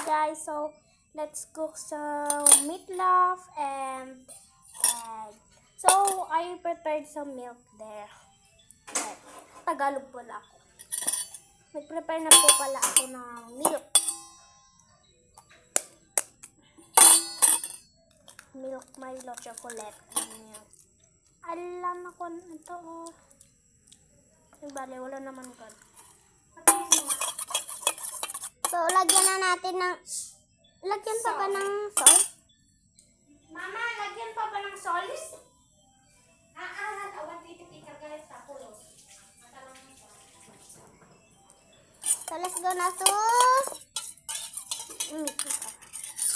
guys, so let's cook some meatloaf and egg. So I prepared some milk there. Tagalog pala ako. Nag-prepare na po pala ako ng milk. Milk Milo chocolate. Alam ako ito. Bale, wala naman gan. So, lagyan na natin ng... Lagyan pa ba ng salt? Mama, lagyan pa ba ng salt? Awan titik guys sa pulos. So, let's go na to...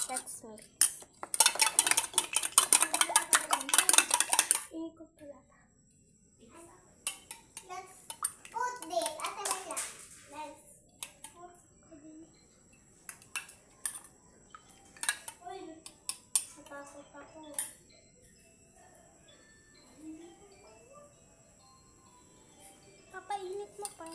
That's milk. Ikot pala. Let's put this. Ate, wait lang. Let's put this. Uy, natakot ako. Papainit mo pa.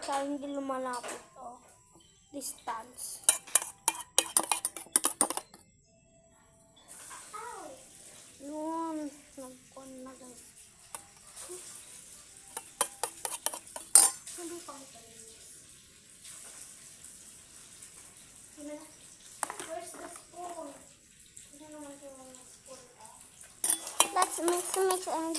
Kaya hindi lumalapit distance. Yun, nagpon na guys. Hindi pa ito. Where's the spoon? Hindi naman ito yung spoon. Let's mix and